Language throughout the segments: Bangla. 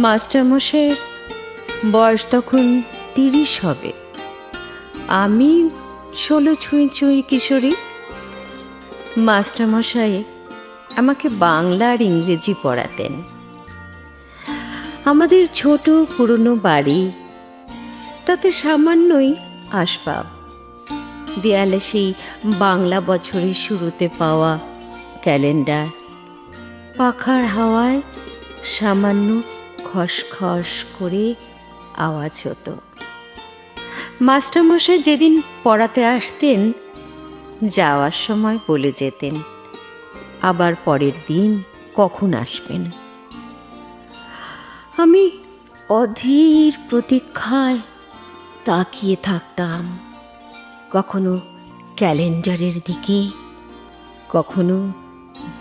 মাস্টারমশাইয়ের বয়স তখন 30 হবে, আমি 16 ছুঁই ছুঁই কিশোরী। মাস্টারমশাই আমাকে বাংলা আর ইংরেজি পড়াতেন। আমাদের ছোট পুরনো বাড়ি, তাতে সামান্যই আসবাব। দেয়ালে সেই বাংলা বছরের শুরুতে পাওয়া ক্যালেন্ডার, পাখার হাওয়ায় সামান্য খসখস করে আওয়াজ হতো। মাস্টারমশাই যেদিন পড়াতে আসতেন, যাওয়ার সময় বলে যেতেন আবার পরের দিন কখন আসবেন। আমি অধীর প্রতীক্ষায় তাকিয়ে থাকতাম, কখনো ক্যালেন্ডারের দিকে, কখনো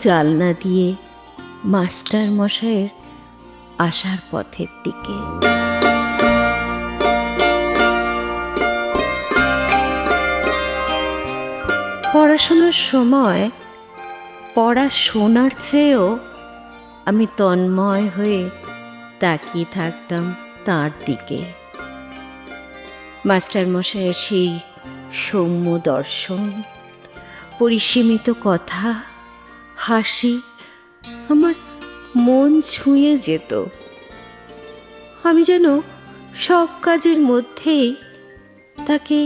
জানলা দিয়ে মাস্টারমশাইয়ের আসার পথের দিকে। পড়াশোনার সময় পড়া শোনার চেয়েও আমি তন্ময় হয়ে তাকিয়ে থাকতাম তাঁর দিকে। মাস্টারমশাইয়ের সেই সৌম্য দর্শন, পরিসীমিত কথা, হাসি আমার মন ছুঁয়ে যেত। আমি যেন সব কাজের মধ্যেই তাকে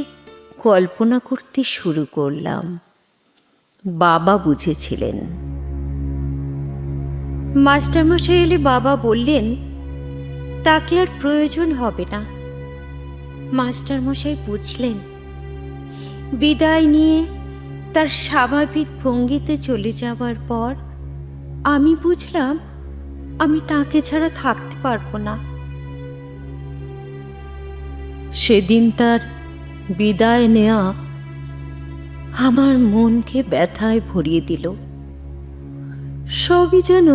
কল্পনা করতে শুরু করলাম। বাবা বুঝেছিলেন। মাস্টারমশাই এলে বাবা বললেন, তাকে আর প্রয়োজন হবে না। মাস্টারমশাই বুঝলেন। বিদায় নিয়ে তার স্বাভাবিক ভঙ্গিতে চলে যাবার পর আমি বুঝলাম আমি তাকে ছাড়া থাকতে পারবো না। সেদিন তার বিদায় নেওয়া আমার মনকে ব্যথায় ভরিয়ে দিল। সবই যেন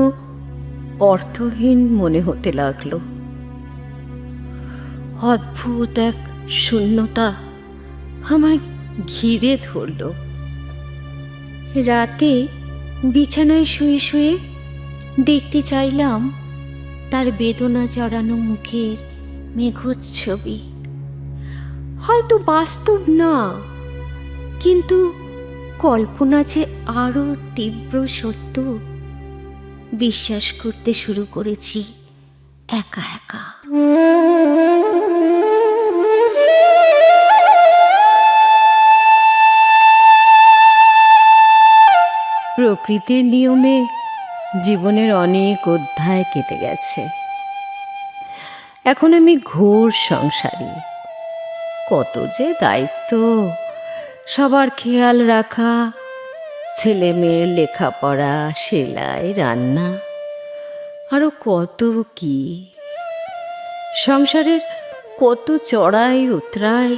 অর্থহীন মনে হতে লাগলো। অদ্ভুত এক শূন্যতা আমায় ঘিরে ধরল। রাতে বিছানায় শুয়ে শুয়ে দেখতে চাইলাম তার বেদনা জড়ানো মুখের মেঘচ্ছবি। হয়তো বাস্তব না, কিন্তু কল্পনা যে আরো তীব্র সত্য, বিশ্বাস করতে শুরু করেছি একা একা। প্রকৃতির নিয়মে জীবনের অনেক অধ্যায় কেটে গেছে। এখন আমি ঘোর সংসারী। কত যে দায়িত্ব, সবার খেয়াল রাখা, ছেলে মেয়ের লেখাপড়া, সেলাই, রান্না, আরো কত কি। সংসারের কত চড়াই উতরাই,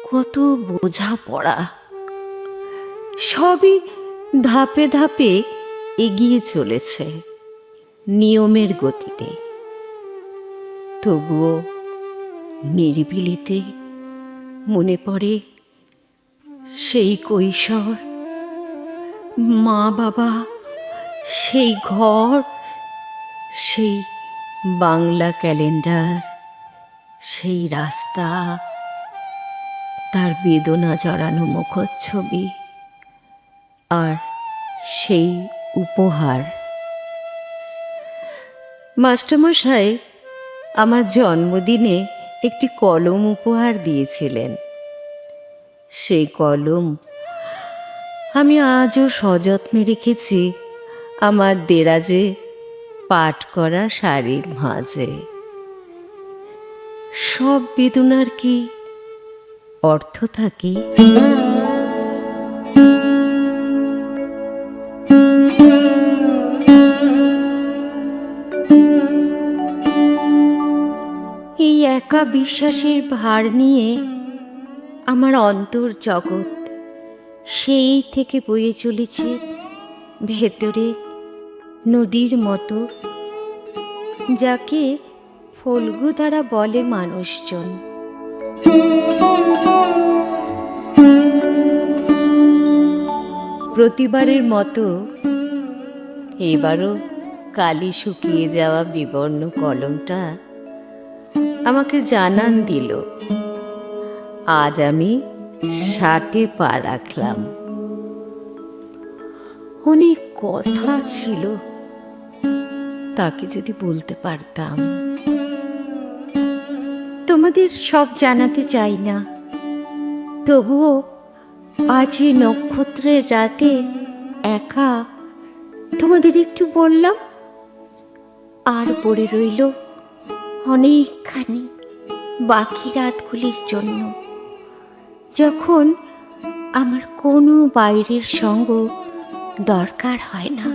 কত বোঝা পড়া, সবই ধাপে ধাপে এগিয়ে চলেছে নিয়মের গতিতে। তবুও নিরিবিলিতে মনে পড়ে সেই কৈশোর, মা বাবা, সেই ঘর, সেই বাংলা ক্যালেন্ডার, সেই রাস্তা, তার বেদনা জড়ানো মুখচ্ছবি, আর সেই উপহার। মাস্টারমশাই আমার জন্মদিনে একটি কলম উপহার দিয়েছিলেন। সেই কলম আমি আজও সযত্নে রেখেছি আমার দেরাজে পাট করা শাড়ির ভাঁজে। সব বেদনার কি অর্থ থাকে? এই একা বিশ্বাসের ভার নিয়ে আমার অন্তর জগৎ সেই থেকে বয়ে চলেছে ভেতরে নদীর মতো, যাকে ফল্গু দ্বারা বলে মানুষজন। প্রতিবারের মতো এবারও কালি শুকিয়ে যাওয়া বিবর্ণ কলমটা আমাকে জানান দিল, আজ আমি 60-এ পা রাখলাম। অনেক কথা ছিল, তাকে যদি বলতে পারতাম। তোমাদের সব জানাতে চাই না, তবুও আজ এই নক্ষত্রের রাতে একা তোমাদের একটু বললাম। আর পড়ে রইল অনেকখানি বাকি রাতগুলির জন্য, যখন আমার কোনো বাইরের সঙ্গ দরকার হয় না।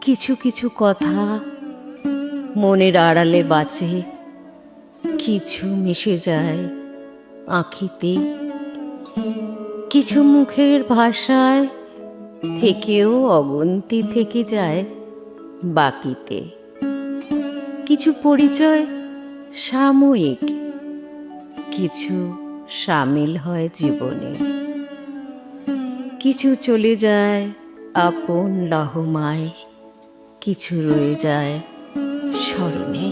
কিছু কিছু কথা মনের আড়ালে বাঁচে, কিছু মিশে যায় আঁখিতে, কিছু মুখের ভাষায় থেকেও অগুন্তি থেকে যায় বাকিতে। কিছু পরিচয় সাময়িক, কিছু সামিল হয় জীবনে, কিছু চলে যায় আপন লহমায়, কিছু রয়ে যায় স্মরণে।